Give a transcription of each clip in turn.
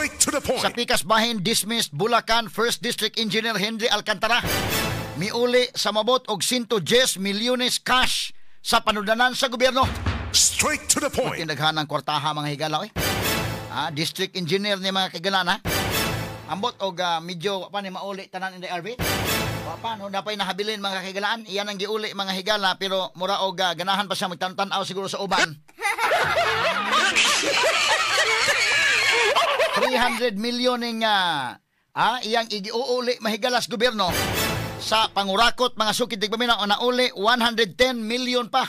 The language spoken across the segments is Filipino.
Straight to the point. Sa Pikas Bahin, dismissed Bulacan 1st District Engineer Henry Alcantara. Miuli sa mabot og 110 milyones cash sa panudanan sa gobyerno. Straight to the point. Tinaghanang kwartaha mga higala. District Engineer ni mga kagalan ha. Ambot og medyo pa ni mauli tanan in the RV. Paano napay nahabilin mga kagalaan? Iyan ang giuli mga higala pero mura og ganahan pa siya magtan-tanaw siguro sa uban. 300 million ning iyang igiuuli mahigalas gobyerno sa pangurakot mga sukid tigpaminaw na uli 110 million pa.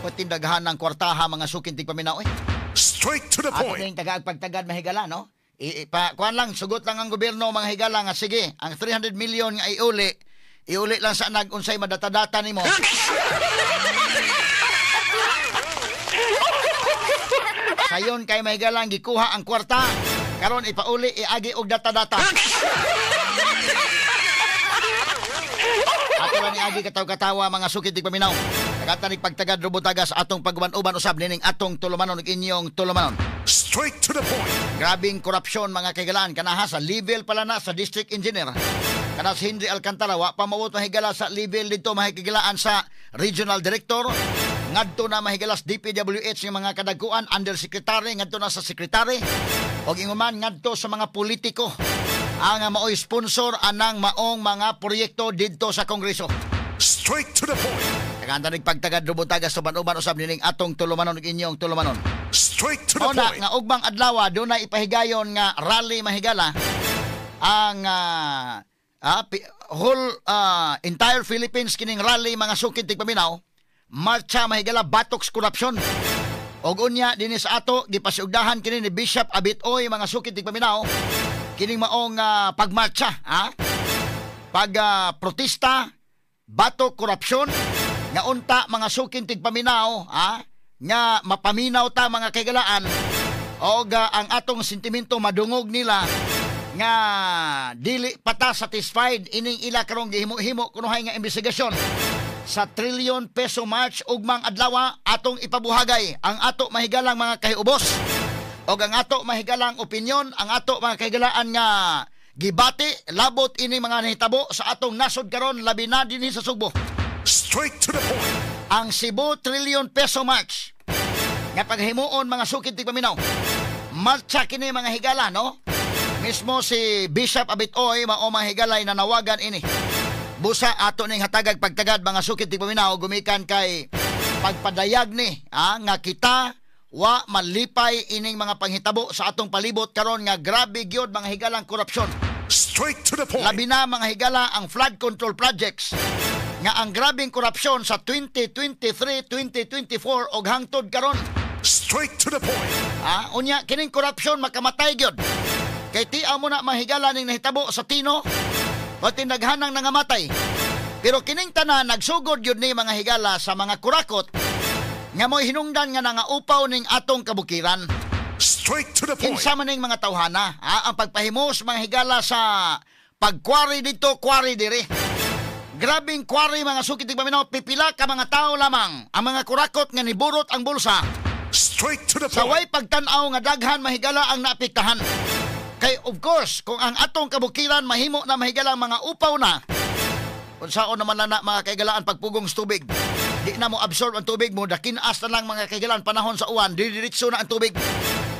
Patindaghan ng kwartaha mga sukid tigpaminaw Straight to the point. Ato ning tagaagpagtagad mahigala no. Kuan lang sugot lang ang gobyerno mga higala nga sige, ang 300 million nga iuli lang sa nag-unsay madata-data nimo. Sayon kay mahigalang gikuha ang kwarta karon ipauli iagi og data-data. Ato lang iagi kataw-katawa mga sukid tigpaminaw. Nagatanig pagtagad rubotagas atong pagban-uban usab nining atong tulumanon ug inyong tulumanon. Straight to the point. Grabing korupsyon mga kaigalaan kanaha sa level pala na sa district engineer. Kana si Henry Alcantara wa pa mawot mahigala sa level dito mahigilaan sa regional director. Ngadto na mahigalas DPWH ng mga kadagkuan undersecretary ngadto na sa secretary. Og inguman ngadto sa mga politiko ang maoy sponsor anang maong mga proyekto didto sa Kongreso. Straight to the point. Nagkantanig pagtagad rubotagas sa banuban usab nining atong tulumanon ug inyong tulumanon. Straight to the Ona, point. nga ugmang adlaw doon na ipahigayon nga rally mahigala ang whole entire Philippines kining rally mga sukid tigpaminaw marcha mahigala batoks korupsyon. Og unya dinhi sa ato gipasiugdahan kini ni Bishop Abitoy mga sukid tigpaminaw kining maong pagmarcha protesta batok korupsyon nga unta mga sukid tigpaminaw nga mapaminaw ta mga kaigalaan o ang atong sentimento madungog nila nga dili pata satisfied ining ila karong gihimo-himo kunuhay nga investigasyon sa trillion peso march ugmang adlaw atong ipabuhagay ang ato mahigalang mga kahiubos o ang ato mahigalang opinyon ang ato mga kaigalaan nga gibati labot ining mga nahitabo sa atong nasod karon labi na dinhi sa Sugbo. Straight to the point. Ang Cebu trillion peso march nga paghimuon mga sukid tigpaminaw marcha kini mga higala no mismo si Bishop Abitoy mao mga higalay nanawagan ini busa ato ning hatagag pagtagad mga sukid tigpaminaw gumikan kay pagpadayag ni nga kita wa malipay ining mga panghitabo sa atong palibot karon nga grabe gyud mga higalang korupsyon. Straight to the point. Labi na mga higala ang flood control projects nga ang grabing korupsyon sa 2023-2024 og hangtod karon. Straight to the point. Unya kining korupsyon makamatay gyud. Kay tiaw mo na mahigala ning nahitabo sa Tino o tinaghanang nangamatay. Pero kining tanan nagsugod gyud ni mga higala sa mga kurakot nga mo'y hinungdan nga nangaupaw ning atong kabukiran. Straight to the point. Kinsa man ning mga tawhana ang pagpahimos mga higala sa pagkwari dito, kwari diri. Grabing kwari mga sukid tigpaminaw pipila ka mga tao lamang ang mga kurakot nga niburot ang bulsa. Straight to the Sa way point. pagtan-aw nga daghan mahigala ang naapektahan. Kay of course kung ang atong kabukiran mahimo na mahigala mga upaw na unsaon naman na mga kaigalaan pagpugong sa tubig. Di na mo absorb ang tubig mo, dakinas na lang mga kaigalaan panahon sa uwan, didiritso na ang tubig.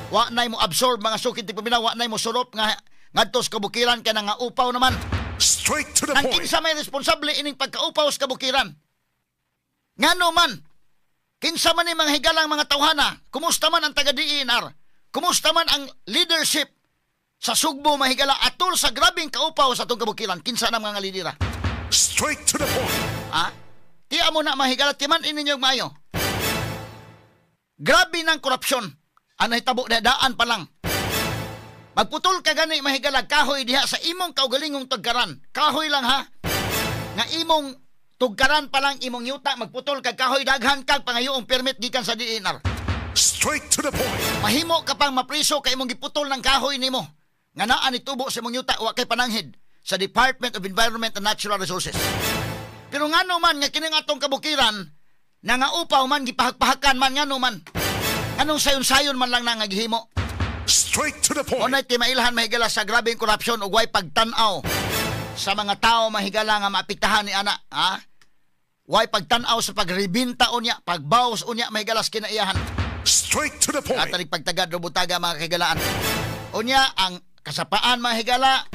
Wa nay mo absorb mga sukid tigpaminaw, wa nay mo surop nga ngadtos kabukiran kay nga upaw naman. Straight to the Nang point. kinsa may responsable ining pagkaupaw sa kabukiran. Ngano man, kinsa man ni mga higalang mga tawhana, kumusta man ang taga-DENR, kumusta man ang leadership sa Sugbo mahigala atol sa grabing kaupaw sa atong kabukiran, kinsa na mga lidera. Straight to the point. Tiya mo na mahigala, timan ininyo maayo. Grabe ng korupsyon. Ang nahitabo na daan pa lang. Magputol ka gani mahigala, kahoy diha sa imong kaugalingong tugkaran. Kahoy lang ha. Nga imong tugkaran pa lang imong yuta, magputol kag kahoy daghan kag pangayoong permit gikan sa DENR. Straight to the point. Mahimo ka pang mapriso kay imong giputol ng kahoy nimo. Nga naa ni tubo sa imong yuta wa kay pananghid sa Department of Environment and Natural Resources. Pero ngano man nga kining atong kabukiran nangaupaw man gipahak-pahakan man ngano man. Anong sayon-sayon man lang nangagihimo. Straight to the point. Unay ti mailhan mahigala sa grabeng korupsyon ug way pagtan-aw sa mga tao mahigala nga maapektahan ni ana, ha? Way pagtan-aw sa pagribinta unya, pagbawas unya mahigalas kinaiyahan. Straight to the point. Atarig pagtagad o butaga mga kahigalaan. Unya ang kasapaan mga higala,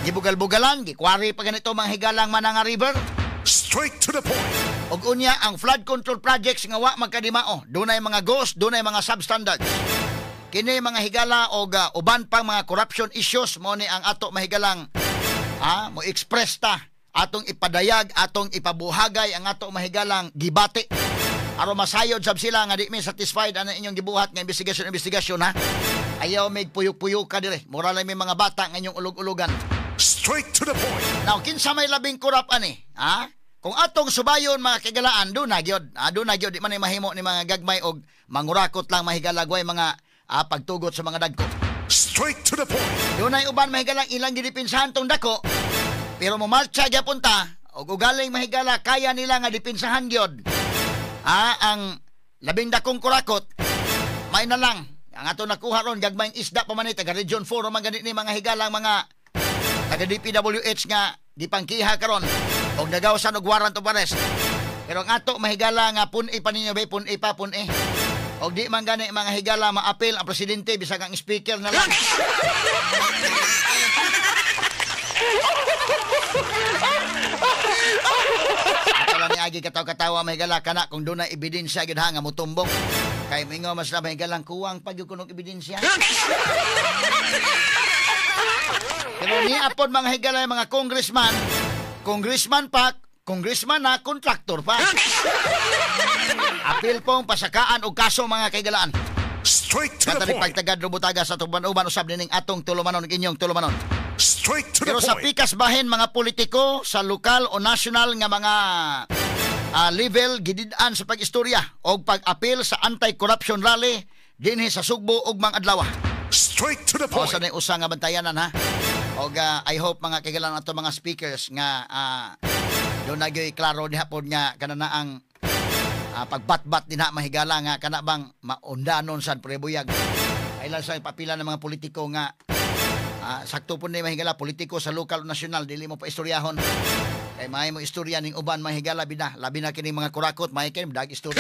gibugal-bugalan, gikwari pa ganito mga higalang Mananga River. Straight to the point. Ug unya ang flood control projects nga wa magkadimao, dunay mga ghost, dunay mga substandard. Kini mga higala og uban pang mga corruption issues mo ni ang ato mahigalang mo express ta atong ipadayag, atong ipabuhagay ang ato mahigalang gibati. Aron masayod sab sila nga di mi satisfied ana inyong gibuhat nga investigation ha. Ayaw mig puyok-puyok ka dire. Mura lang may mga bata nga inyong ulog-ulogan. Straight to the point. Now kinsa may labing kurap ani, ha? Kung atong subayon mga kagalaan, do na gyud. Do na gyud di man mahimo ni mga gagmay og mangurakot lang mahigalagway mga pagtugot sa mga dagko. Straight to the point. Dunay uban mahigalang ilang gidipinsahan tong dako. Pero momarcha gyapon ta og ugaling mahigala kaya nila nga dipinsahan gyud. Ang labing dakong kurakot may na lang ang ato nakuha ron gagmayng isda pa man taga Region 4 man ganit ni mga higalang mga taga DPWH nga dipangkiha karon og nagawasan og warrant of arrest. Pero ang ato mahigala nga pun-i pa ninyo pun-i pa pun-i. Og di man gani mga higala maapil ang presidente bisag ang speaker na lang. Akala ni agi kataw-katawa mahigala kana kung doon na ebidensya gid ha nga mutumbok. Kay mingo mas na mahigalang kuwang pag yung kunong ebidensya. Pero ni apod mga higala mga congressman pa, congressman na kontraktor pa. Apil pong pasakaan o kaso mga kaigalaan. Straight to the Katali point. pagtagad rubutaga sa tuban-uban usab nining atong tulumanon inyong tulumanon. Straight to the Pero sa point. pikas bahin mga politiko sa lokal o national nga mga level gidid-an sa pag-istorya o pag-apil sa anti-corruption rally dinhi sa Sugbo ug mga adlaw. Straight to the O point. sa nay usa nga bantayanan ha. Og I hope mga kaigalan ato mga speakers nga doon nagyoy klaro ni hapon nga kanana ang pagbatbat din na mahigala nga kana bang maundanon sa prebuyag. Aylan sa papila ng mga politiko nga sakto po ni mahigala politiko sa lokal o nasyonal dili mo pa istoryahon. Kay may mo istorya ning uban mahigala bina labi na kini mga kurakot may kini dag istorya.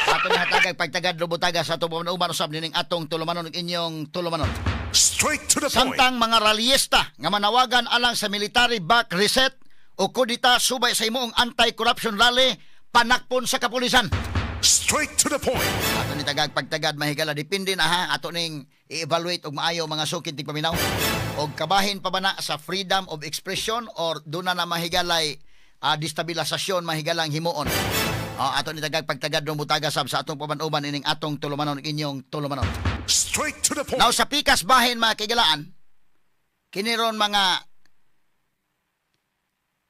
Ato ni hatagay pagtagad lubutaga sa atong uban usab nining atong tulumanon ug inyong tulumanon. Straight to the point. Samtang mga rallyista nga manawagan alang sa military back reset o kudita subay sa imong anti-corruption rally panakpon sa kapulisan. Straight to the point. Ato ni tagag pagtagad mahigala depende na ha ato ning i-evaluate og maayo mga sukid tig paminaw og kabahin pa ba na sa freedom of expression or duna na mahigalay destabilisasyon mahigalang himuon. Ato ni tagag pagtagad butaga sab sa atong paman-uban ining atong tulumanon inyong tulumanon. Straight to the point. Now sa pikas bahin mga kaigalaan kiniron mga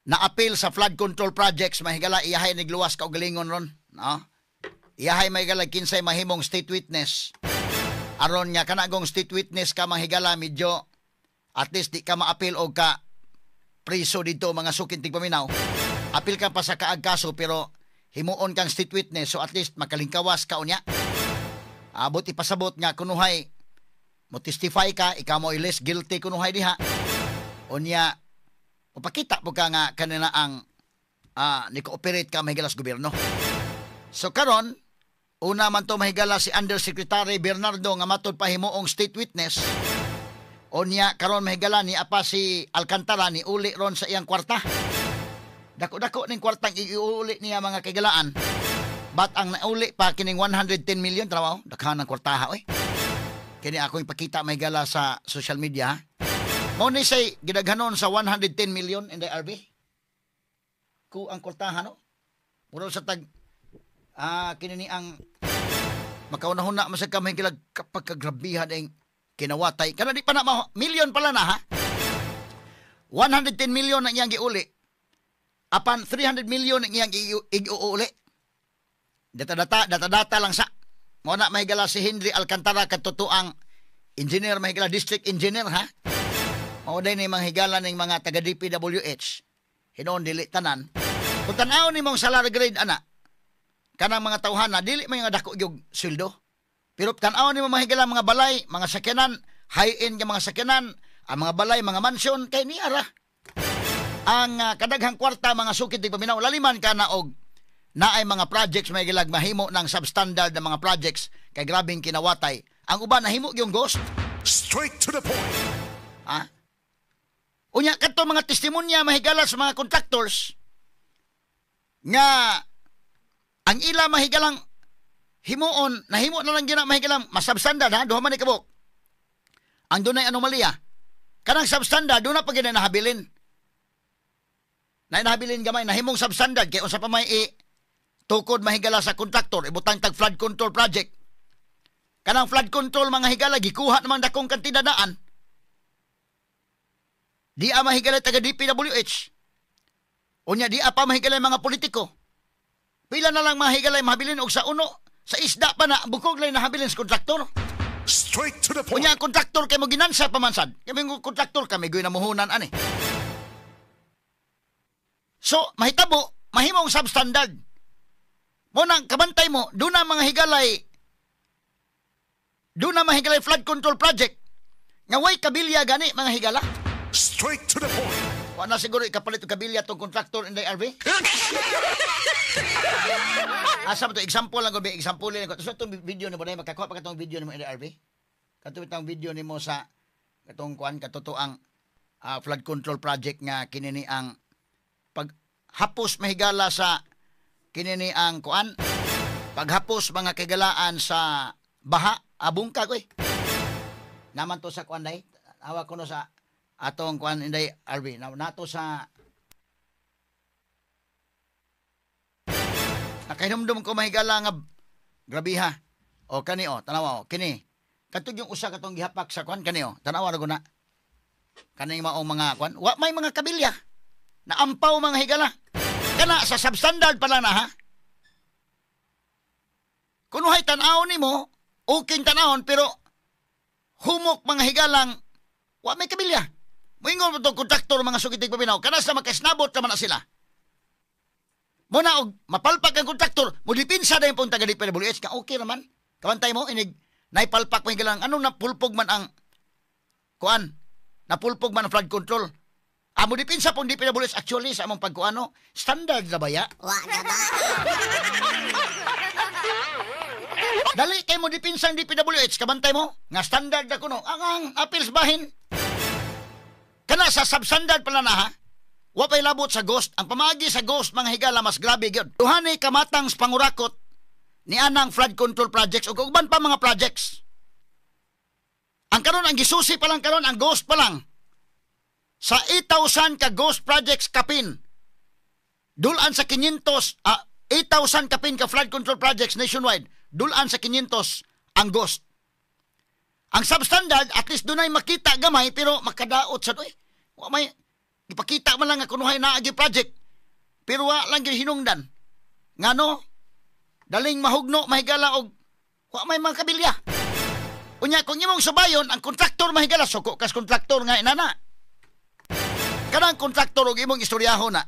naapil sa flood control projects mahigala iyahay nigluwas ka og galingon ron, no? Iyahay mahigala kinsay mahimong state witness. Aron nga kanagong state witness ka mahigala medyo at least di ka maapil og ka priso dito mga sukin tig paminaw. Apil ka pa sa kaag kaso pero himuon kang state witness so at least makalingkawas ka unya. Abot ipasabot nga kunuhay mo testify ka ikaw mo less guilty kunuhay diha. Unya upakita mo ka nga kanina ang ni-cooperate ka mahigala sa gobyerno. So karon una man to mahigala si Undersecretary Bernardo nga matod pa himuong state witness. Unya karon mahigala ni apa si Alcantara ni uli ron sa iyang kwarta. Dako-dako ning kwartang iuli niya mga kaigalaan. Bat ang nauli pa kining 110 million trabaho, daghan ang kwartaha oy. Kini ako ipakita mahigala sa social media. Mo ni say gidaghanon sa 110 million in the RB. Ku ang kwartaha no. Mura sa tag kini ni ang makaunahuna masag ka mahigala pagkagrabihan ang kinawatay. Kana di pa na million pala na ha. 110 million na iyang giuli. Apan 300 million ang iyang iuuli. Data lang sa. Muna mahigala si Henry Alcantara katutuang engineer, mahigala district engineer ha. Mao day ni mahigala ning mga taga DPWH. Hinon dili tanan. Kung tanaw ni mong salary grade, ana, kanang mga tawhana, dili may nga dako yung sweldo. Pero tanaw ni mo mahigala mga balay, mga sakyanan, high-end nga mga sakyanan, ang mga balay, mga mansyon, kay niara. Ang kadaghang kwarta, mga sukit di paminaw, laliman ka na og naay mga projects may gilag mahimo ng substandard na mga projects kay grabing kinawatay. Ang uban nahimo yung ghost. Straight to the point. Ha? Unya kadto mga testimonya mahigala sa mga contractors nga ang ila mahigalang himuon, nahimo na lang gyud na mahigalang masubstandard ha, duha man ni kabuk. Ang dunay anomalya. Kanang substandard do na pag nahabilin. Nahabilin gamay nahimong substandard kay unsa pa may tukod mahigala sa kontraktor ibutang tag flood control project. Kanang flood control mga higala gikuha naman dakong kantidad daan. Di mahigala taga DPWH. Unya di pa mahigala mga politiko. Pila na lang mahigala mahabilin og sa uno sa isda pa na bukog lang nahabilin sa kontraktor. Straight to the point. Unya kontraktor kay mo ginansa pamansad. Kami kontraktor kami goy namuhunan ani. So, mahitabo, mahimong substandard. Mo nang kabantay mo, doon na mga higalay, doon na mga higalay flood control project. Nga way kabilya gani, mga higala. Straight to the point. Wala na siguro ikapalit yung kabilya itong contractor in the RV. Asa ba ito? Example lang ko, example lang ko. So, itong video ni mo na makakuha pa katong video ni mo in the RV. Katong itong video ni mo sa katong kuan, katotoang flood control project nga kinini ang paghapos mahigala sa kinini ang kuan, paghapos mga kagalaan sa baha, abungka ko naman to sa kuan day, hawak ko no sa atong kuan inday RV, nato sa nakahinumdum ko mahigala nga grabe ha, o kani o, tanawa o, kini, katog yung usa katong gihapak sa kuan, kani o, tanawa na ko na, kaning maong mga kuan, may mga kabilya, na ampaw mga higala. Kana sa substandard pala na ha. Kunuhay tanaw ni mo, okay tanawon pero humok mga higalang wa may kabilya. Moingon mo itong kontraktor mga sukitig paminaw, kana sa makasnabot naman na sila. Muna og mapalpak ang kontraktor, mulipinsa na yung punta gali PWH, ka okay naman. Kawantay mo, inig, naipalpak mo higalang, anong napulpog man ang kuan, napulpog man ang flood control. Amo dipinsa pong DPWH actually sa among pagkuano, standard na ba ya? Dali kay mo dipinsang DPWH, kabantay mo, nga standard na kuno, ang appeals bahin. Kana sa substandard pala na ha, wapay labot sa ghost, ang pamagi sa ghost mga higala mas grabe gyud. Duhani kamatang sa pangurakot ni anang flood control projects o uban pa mga projects. Ang karon ang gisusi pa lang karon ang ghost pa lang. Sa 8,000 ka ghost projects kapin, dulan sa 500, 8,000 kapin ka flood control projects nationwide, dulan sa 500 ang ghost. Ang substandard, at least doon ay makita gamay, pero makadaot sa doy. May ipakita man lang nga kunuhay na agi project, pero wa lang yung hinungdan. Nga no, daling mahugno, mahigala og wa may mga kabilya. Unya, kung imong subayon, ang kontraktor mahigala, suko kas kontraktor nga inana. Kanang kontraktor og imong istoryahon na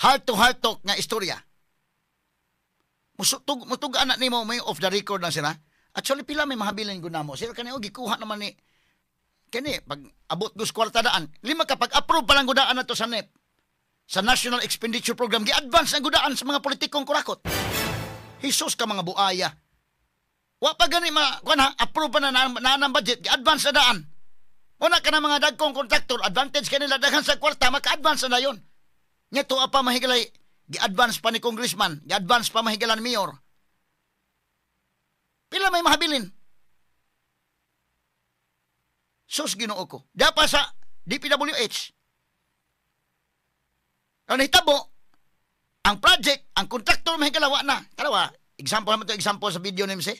heart to heart talk nga istorya. Mutug anak nimo may off the record lang sila. Actually pila may mahabilin gud namo. Sila kani og gikuha naman ni kani pag abot dos kwarta daan. Lima ka pag approve pa lang gudaan nato sa NEP. Sa National Expenditure Program gi-advance ang gudaan sa mga politikong kurakot. Hisos ka mga buaya. Wa pa gani kuan approve pa na ng budget gi-advance na daan. Una ka na mga dagkong kontraktor, advantage kanila daghan sa kwarta, maka-advance na yun. Nga to pa mahigalay, gi-advance pa ni congressman, gi-advance pa mahigalan ni mayor. Pila may mahabilin. Sus Ginoo ko. Dapa sa DPWH. Ano hitabo, ang project, ang kontraktor mahigalawa na. Kalawa, example naman ito, example sa video ni MC.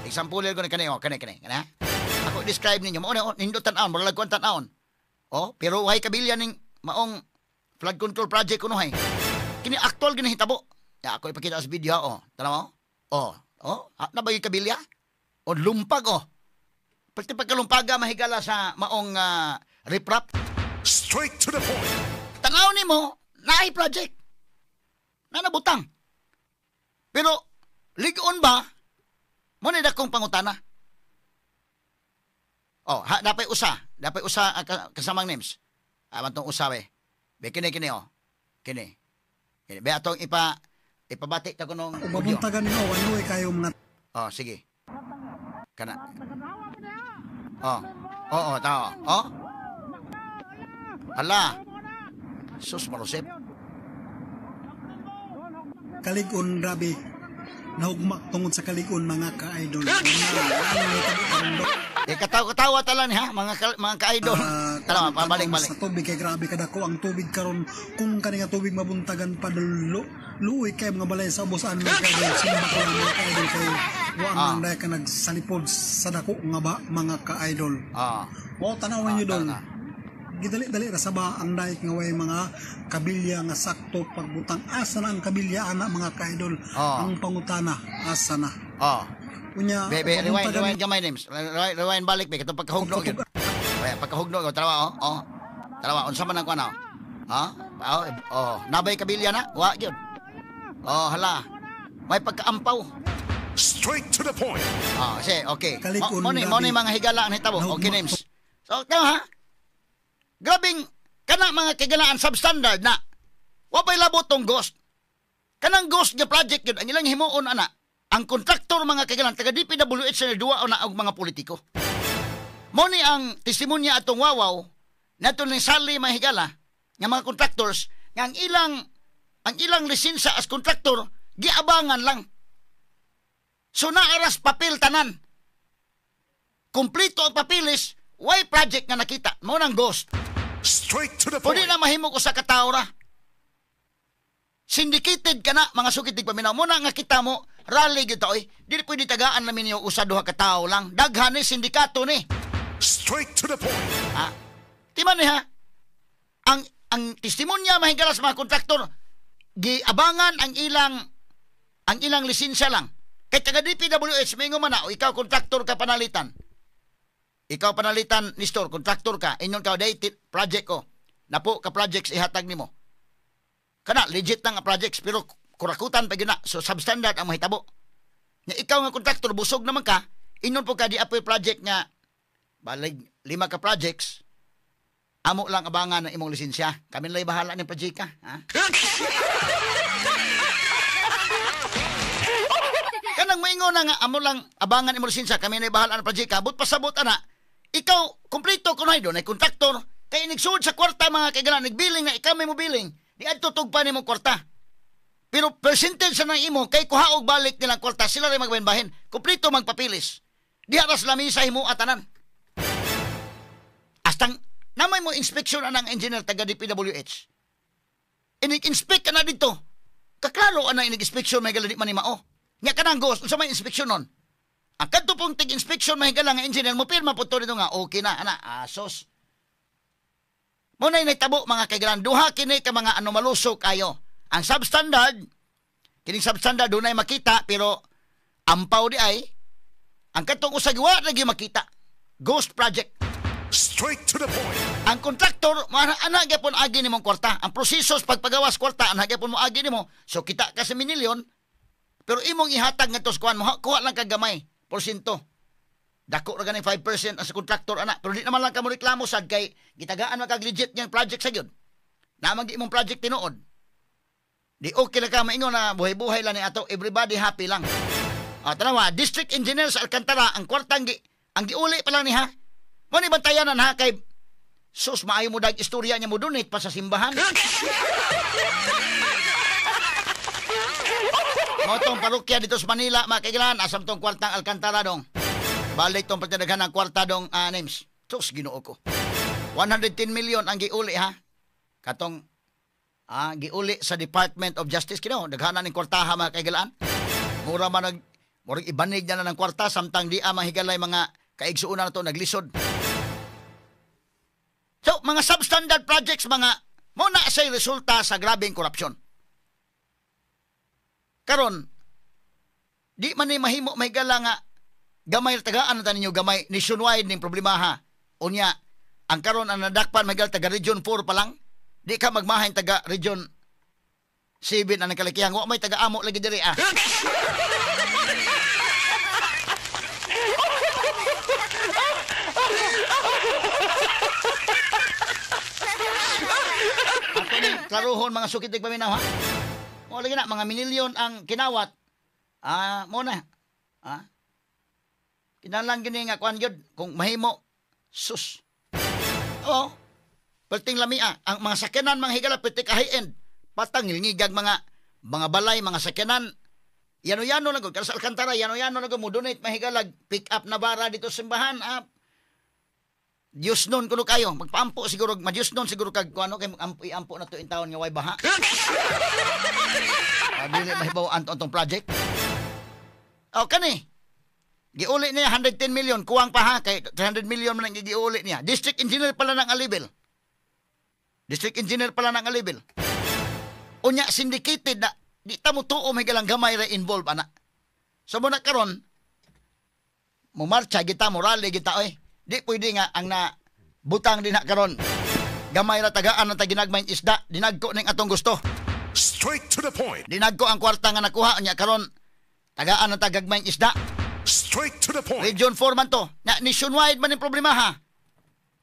Example ko ni kanina, kanina. Ako describe ninyo, mauna, nindot tan-aon, muralag ko ang tan-aon. Pero wahay kabilya ning maong flood control project ko nuhay. Kini actual ginahitabo. Ya, ako ipakita sa video, tanaw mo? Nabagi kabilya? Lumpag, Pati pagkalumpaga, mahigala sa maong riprap. Straight to the point. Tanaw ni mo, naay project. na nabutang. Pero ligon ba mo ni dakong pangutana? Oh, dapat usa kasamang names. Tong usa be. Be kini oh. Kini. Be atong ipabati ta kunong Kung mabuntagan niyo, wanoy kayo mga... Oh, sige. Kana. Oh. Oo, tao. Oh. Hala. Sus marusip. Kaligon, grabe. Nahugmak tungod sa kaligon, mga ka-idol. Katawa tala ni ha, mga ka-idol. Tara, pabalik. Sa tubig, kay grabe kadako ang tubig karon. Kung kani nga tubig mabuntagan pa luoy kay mga balay sa busan mga ka-idol. Simba ko mga ka-idol kay wang nang ka nagsalipod sa dako nga ba mga ka-idol. Wow, tanawin niyo dol. Gidali-dali ra sa ba ang daik nga way mga kabilya nga sakto pagbutang. Asa na ang kabilya ana mga ka-idol? Ang pangutana asa na? Unya, rewind gamay names. Rewind balik be katong pagkahugno gyud. Pagkahugno ko trawa oh. Trawa unsa man ang kuno? Nabay kabilya na? Wa gyud. Hala. May pagkaampaw. Straight to the point. Sige, okay. Kalikon, Mo ni mga higala ang hitabo. Okay names. So, tama ha? Grabing kana mga kagalaan substandard na. Wa bay labot tong ghost. Kanang ghost nga project gyud ang ilang himuon ana. Ang kontraktor mga kagalan taga DPWH sa duwa na og mga politiko. Mo ni ang testimonya atong wawaw nato ni sali mahigala nga mga contractors nga ang ilang lisensya as kontraktor giabangan lang. So naaras papel tanan. Kompleto ang papilis, why project nga nakita? Mo nang ghost. Straight to the Pwede point. na mahimo ko sa katawra. Syndicated ka na, mga sukitig paminaw. Muna nga kita mo, rally gyud ta oy. Dili pwede tagaan namin yung usa duha ka tawo lang. Daghan ni sindikato ni. Straight to the point. Timan ni ha. Ang testimonya mahigala sa mga kontraktor, giabangan ang ilang lisensya lang. Kay taga DPWH mingo man na, ikaw kontraktor ka panalitan. Ikaw panalitan ni store, kontraktor ka, inyon ka dated project ko. Napo ka projects ihatag nimo. Kana legit na nga projects pero kurakutan pa gyud na. So substandard ang mahitabo. Nga ikaw nga kontraktor busog naman ka, inyon po ka di apoy project nga balig 5 ka projects. Amo lang abangan ng imong lisensya. Kami lay bahala ning project ka, ha? Kanang moingon na nga amo lang abangan imong lisensya, kami lay bahala ng project ka. But pasabot ana, ikaw kompleto kuno do na kontraktor kay nigsuod sa kwarta mga kaigalan nagbiling na ikaw may mo biling. Di adto tugpa nimo kwarta. Pero percentage sa nang imo kay kuhaog balik nilang kwarta sila ray magbahin. Kompleto magpapilis. Di aras lamisa himo atanan. Astang namay mo inspeksyon anang engineer taga DPWH. Inig-inspect ka na dito. Kaklaro anang inig-inspeksyon may galadi man ni mao. Nya kanang ghost unsa may inspeksyon nun? Ang kadto pong tig-inspeksyon may gala nga engineer mo pirma pud to dito nga okay na ana asos. Mo na nitabo mga kaigalan duha kini ka mga anomalusok kayo. Ang substandard kining substandard dunay makita pero ampaw di ay ang katong usag wa lagi makita. Ghost project. Straight to the point. Ang kontraktor ana gyapon agi nimong kwarta. Ang proseso sa pagpagawas kwarta ana gyapon mo agi nimo. So kita ka sa minilyon pero imong ihatag ngadto sa kuan mo kuha lang kag gamay porsyento. Dako ra ganing 5% as kontraktor ana pero di naman lang kamo reklamo sad kay gitagaan man kag legit yang project sa gyud. Namang di imong project tinuod. Di okay lang ka maingon na buhay-buhay lang ni ato everybody happy lang. Tanawa district engineer sa Alcantara ang kwartang ang giuli pa lang ni ha. Mo ni bantayanan ha kay sus maayo mo dag istorya niya mo donate pa sa simbahan. Motong parokya dito sa Manila makailan asam tong kwartang Alcantara dong. Balik tong pagtadaghan ng kwarta dong names. Sus, ginoo ko. 110 million ang giuli ha. Katong giuli sa Department of Justice kino. Daghanan ng kwartaha mga kaigalaan. Mura man murag ibanig na ng kwarta samtang di mahigalay mga kaigsuunan na to naglisod. So, mga substandard projects mga muna say resulta sa grabing korupsyon. Karon, di man ni mahimo mahigala nga gamay tagaan na ninyo gamay nationwide ning problema ha. Unya, ang karon ang nadakpan magal taga region 4 pa lang. Di ka magmahain taga region Sibit na ng kalakihan. Wa may taga-amo lagi diri ah. Ato ni klaruhon mga sukitig paminaw ha. O lagi na mga minilyon ang kinawat. Mo na. Kinalang gini nga kuan gyud kung mahimo sus. Oo. Perting lamia ang mga sakyanan mga higala perting high-end. Patangil ngigag mga balay, mga sakyanan. Yano-yano na gud sa Alcantara, yano-yano na gud mo donate mahigalag pick up na bara dito sa simbahan. Diyos nun kuno kayo, magpaampo siguro, Diyos nun siguro kag kuano kay ampo na to in taon nga way baha. Dili mahibaw antong project. Kani. Giuli niya 110 million, kuwang pa ha kay 300 million man ang giuli niya. District engineer pala ng Alibel. District engineer pala ng Alibel. Unya syndicated na di ta mo tuo may galang gamay ra involved ana. So mo na karon mo marcha kita morale kita oy. Di pwede nga ang na butang din na karon. Gamay ra tagaan ang taginagmay isda, dinagko ning atong gusto. Straight to the point. Dinagko ang kwarta nga nakuha unya karon tagaan ang tagagmay isda. Straight to the point. Region 4 man to. Na nationwide man yung problema ha.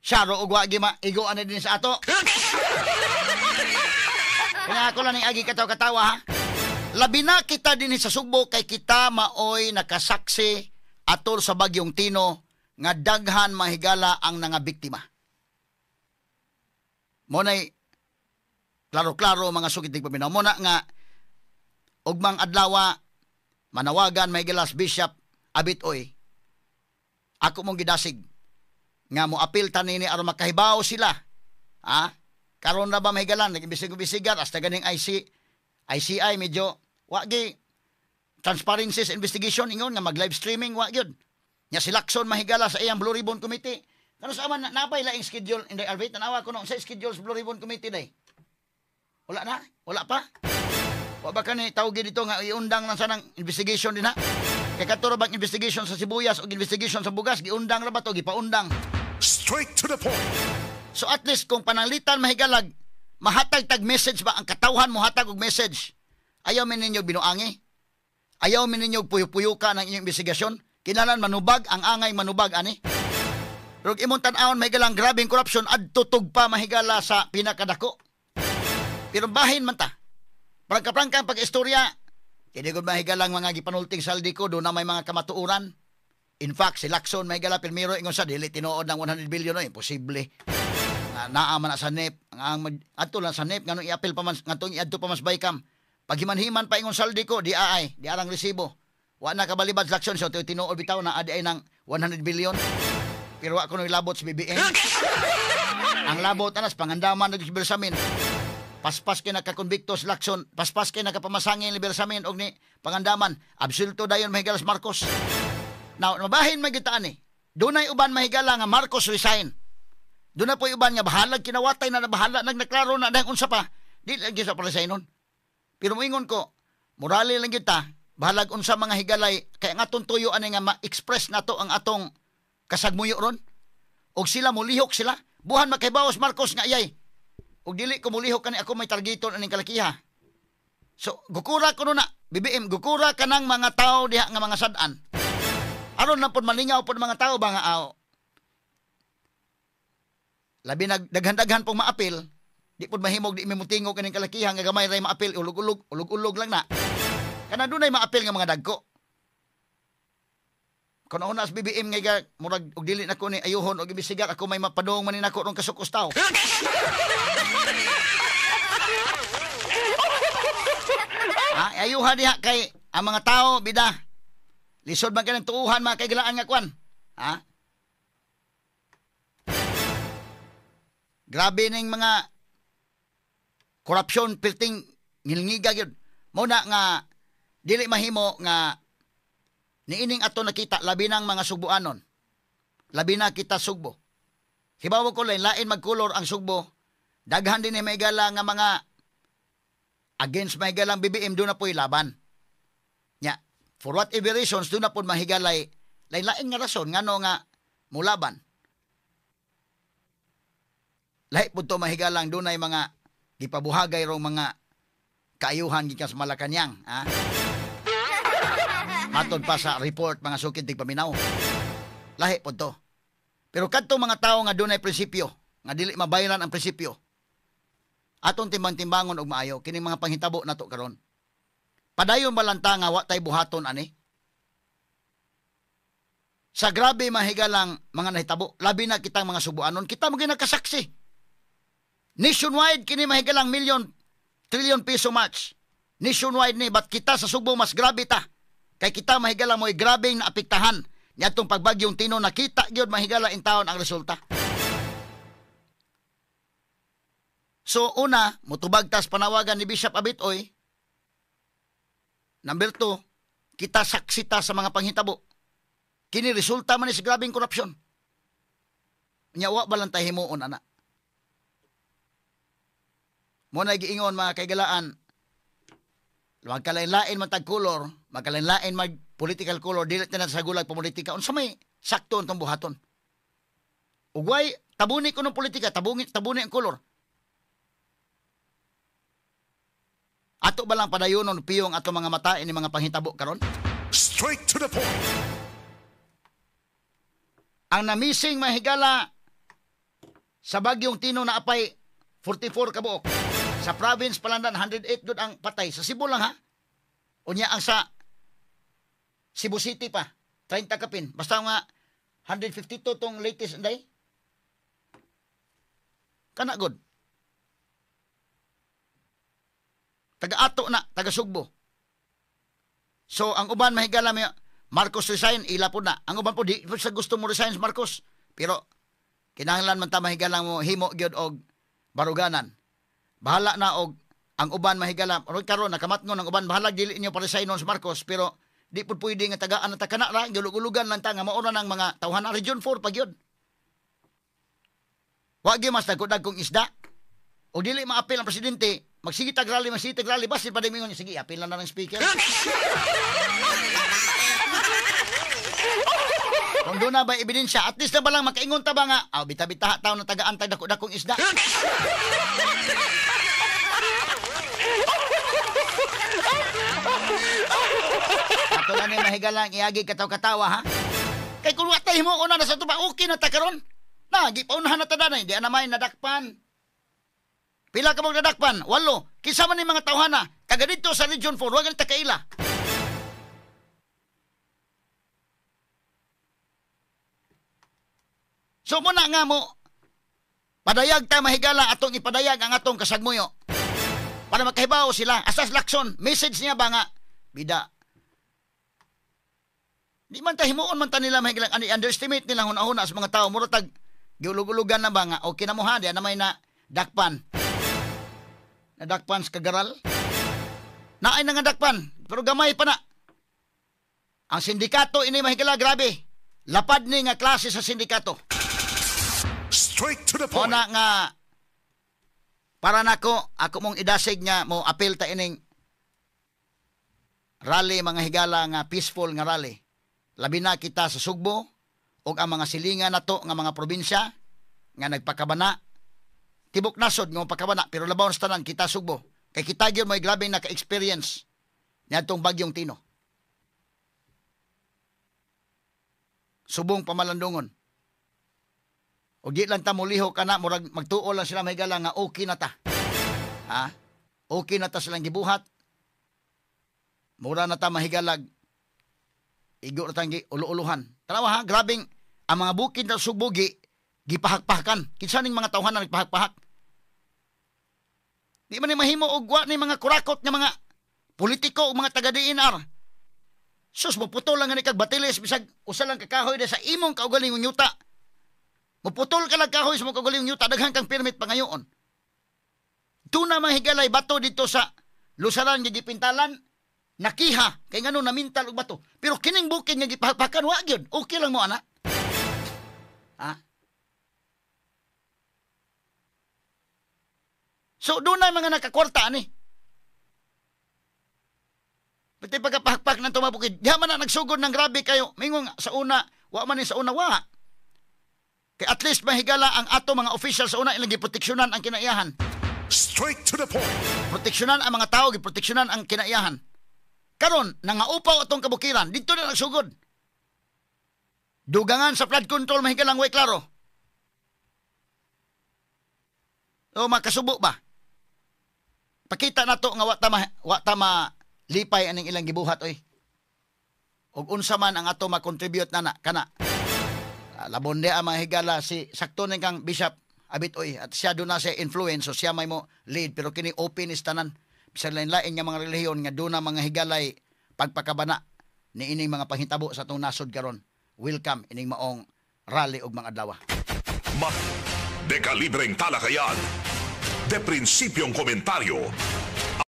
Syaro ug wa gima igoan na din sa ato. Kaya ako lang agi katawa-katawa ha. Labi na kita din sa Sugbo kay kita maoy nakasaksi atol sa bagyong Tino nga daghan mahigala ang nga biktima. Monay klaro-klaro mga sukitig paminaw. Muna nga ugmang adlawa manawagan mahigala Bishop Abitoy. Ako mong gidasig nga mo apil tanini aron makahibaw sila. Karon na ba mahigalan nagibisig-bisigan hasta ganing ICI medyo wagi transparency sa investigation ingon nga mag-live streaming wa gyud. Nya si Lacson mahigala sa iyang Blue Ribbon Committee. Kano sa man napay laing schedule in the Arvate tanawa ko no sa schedule sa Blue Ribbon Committee day. Wala na? Wala pa? Wa ba kani tawgi dito nga iundang lang sanang investigation din ha? Kay katuro bang investigation sa sibuyas o investigation sa bugas giundang ra ba to gipaundang. Straight to the point. So at least kung pananglitan mahigalag, mahatag tag message ba ang katawhan mo hatag og message. Ayaw min ninyo binuangi. Ayaw min ninyo puyo-puyo ka ng inyong investigasyon. Kinalan manubag ang angay manubag ani. Pero imong tan-awon mahigalang grabing corruption adto tugpa mahigala sa pinakadako. Pero bahin man ta. Prangka-prangka pag-istorya, hindi ko mahigalang mga gipanulting saldi ko doon na may mga kamatuuran. In fact, si Lacson mahigala Pilmiro ingon sa dili tinuod ng 100 billion no, imposible. Naaman na sa NEP, adto lang sa NEP nganong i-appeal pa man ngatong iadto pa mas baykam. Paghiman-himan pa ingon saldi ko, di arang resibo. Wa na kabalibad sa Lacson so tinuod bitaw na adi ay ng 100 billion. Pero wa kuno ilabot sa BBM. Ang labot anas pangandaman ng Bersamin. Paspas kay nakakonbiktos Lacson, paspas kay nakapamasangi ni Bersamin og ni pangandaman. Absoluto dayon mahigalas Marcos. Now, mabahin magitaan ni. Dunay uban mahigala nga Marcos resign. Dunay po uban nga bahalag kinawatay na bahala nagnaklaro na dahil unsa pa. Di lagi sa resignon. Pero moingon ko, morale lang kita, bahalag unsa mga higalay kay nga atong tuyo ani nga ma-express nato ang atong kasagmuyo ron. Og sila mulihok sila. Buhan makahibawas Marcos nga ayay. Og dili ko mulihok kani ako may targeton aning kalakiha. So, gukura ko na, BBM, gukura ka ng mga tao diha nga mga sad-an. Aron na pod malingaw pod mga tao ba nga labi nagdaghan-daghan pong maapil, di pod mahimog di mimutingog kaning kalakiha nga gamay ray maapil ulog-ulog lang na. Kana dunay maapil nga mga dagko. Kuno unas BBM nga murag og dili nako ni ayuhon og ibisigar ako may mapadong manin ako rong kasukos tao. Ayuhan diha kay ang mga tao bida. Lisod man kanang tuuhan mga kaigalaan nga kwan. Grabe ning mga korupsyon pilting ngilngiga gyud. Mao na nga dili mahimo nga niining ato nakita labi ng mga Sugboanon. Labi na kita Sugbo. Hibaw ko lain magkulor ang Sugbo. Daghan din ni maigala nga mga against maigalang BBM do na po'y laban. Nya, for whatever reasons do na po mahigalay lain nga rason ngano nga mulaban. Lahi po to mahigalang dunay mga gipabuhagay rong mga kaayuhan gikan sa Malacañang, ha? Matod pa sa report mga sukid tigpaminaw. Lahi po to. Pero kadto mga tao nga dunay prinsipyo, nga dili mabayaran ang prinsipyo, atong timbang-timbangon og maayo kining mga panghitabo nato karon. Padayon balanta nga wa tay buhaton ani. Sa grabe mahigalang mga nahitabo, labi na kitang mga subuanon, kita mo ginakasaksi. Nationwide kini mahigalang trillion piso match. Nationwide ni, but kita sa Subo mas grabe ta. Kay kita mahigala mo'y grabeng naapektahan niya itong pagbagyong Tino, nakita gyud mahigala in taon ang resulta. So una, mutubag tas panawagan ni Bishop Abitoy. Number 2, kita saksita sa mga panghitabo. Kini resulta man ni sa grabeng korupsyon. Nya wa balantay himuon ana. Mo na giingon mga kaigalaan, magkalain-lain man tag color, magkalain-lain mag political color, dili na sa gulag politika. Unsa may sakto untong buhaton? Ugway tabuni ko ng politika, tabuni ang color. Ato ba lang padayonon piyong ato mga mata ini mga panghitabo karon? Straight to the point. Ang namising mahigala sa bagyong Tino na apay 44 kabuok. Sa province Palandan 108 gud ang patay. Sa Cebu lang ha. Unya ang sa Cebu City pa 30 kapin. Basta nga 152 tong latest day. Kana good. Taga-ato na, taga-Sugbo. So, ang uban mahigala may Marcos resign, ila po na. Ang uban po, di po sa gusto mo resign Marcos. Pero, kinahanglan man ta mahigala mo himo gyud og baruganan. Bahala na og ang uban mahigala. Karon nakamatngon ang uban, bahala dili inyo pa-resignon sa Marcos. Pero, di po pwede nga tagaan na takana ra, gulug-ulugan lang ta nga mauna ng mga tawhan na Region 4 pa gyud. Wa gyud mas nagkudag kong isda. O dili maapil ang presidente, magsige tag rally, basit pa mingon, sige, apil na ng speaker. Kung doon na ba ebidensya, at least na ba lang makaingon ta ba nga, bita-bita tao na tagaan tag dako-dakong isda. Ato lang yung mahigalang iagi kataw-katawa, ha? Kay kung watay mo, una na sa tuba, okay na ta karon. Gipaunahan na ta danay, di na may nadakpan. Pila ka mong nadakpan? 8. Kinsa man ni mga tawhana, kaga dito sa Region 4, wag ta kaila. So muna nga mo, padayag ta mahigala atong ipadayag ang atong kasagmuyo. Para makahibaw sila, asas lakson, message niya ba nga, bida. Di man ta himuon man ta nila mahigalang, underestimate nila hunahuna sa mga tao, muratag, giulug-ulugan na ba nga, okay na mo ha, di na may na dakpan. Nadakpan sa kagaral. Naay na nga dakpan, pero gamay pa na. Ang sindikato ini mahigala grabe. Lapad ni nga klase sa sindikato. Straight to the point. Ona nga para nako ako mong idasig nga mo apel ta ining rally mga higala nga peaceful nga rally. Labi na kita sa Sugbo ug ang mga silingan nato nga mga probinsya nga nagpakabana. Tibok nasod nga pagkabana, pero labaw na tanan kita Sugbo. Kay kita gyud may grabe naka-experience niadtong bagyong Tino. Subong pamalandungon. O di lang ta muliho kana, murag magtuo lang sila mahigala nga okay na ta. Ha? Okay na ta silang gibuhat. Mura na ta mahigalag. Igo na tang ulu-uluhan. Tanawa ha, grabing ang mga bukid na Sugbo gipahak-pahakan. Kinsa ning mga tawhan na nagpahak-pahak. Di man ni mahimo og wa ni mga kurakot nga mga politiko o mga taga-DNR. Sus, maputol lang nga ni kag batilis bisag usa lang kakahoy sa imong kaugalingong yuta. Maputol ka lang kahoy sa mga kaugalingong yuta, daghan kang permit pangayoon. Tuna mahigalay bato dito sa lusaran nga gipintalan, nakiha kay ngano namintal og bato. Pero kining bukid nga gipahak-pahakan wa gyud. Okay lang mo ana. Ha? So, doon na mga nakakwarta ni. Pati pagkapahakpak ng tumabukid, di man na nagsugod ng grabe kayo. Mingong sa una, wa man ni sa una, wa. Kaya at least mahigala ang ato mga official sa una ilang giproteksyonan ang kinaiyahan. Straight to the point. Proteksyonan ang mga tao, giproteksyonan ang kinaiyahan. Karon nangaupaw atong kabukiran, dito na nagsugod. Dugangan sa flood control mahikalang way klaro. O makasubo ba? Pakita na to nga wa ta lipay aning ilang gibuhat oy. Og unsa man ang ato ma-contribute na kana. Labonde ang mahigala si sakto ning kang Bishop Abit oy at siya do na siya influence so siya may mo lead pero kini open is tanan. Bisan lain-lain nga mga relihiyon nga do na mga higalay pagpakabana ni ining mga panghitabo sa atong nasod karon. Welcome ining maong rally og mga adlaw. De kalibreng talakayan. De prinsipyong komentaryo.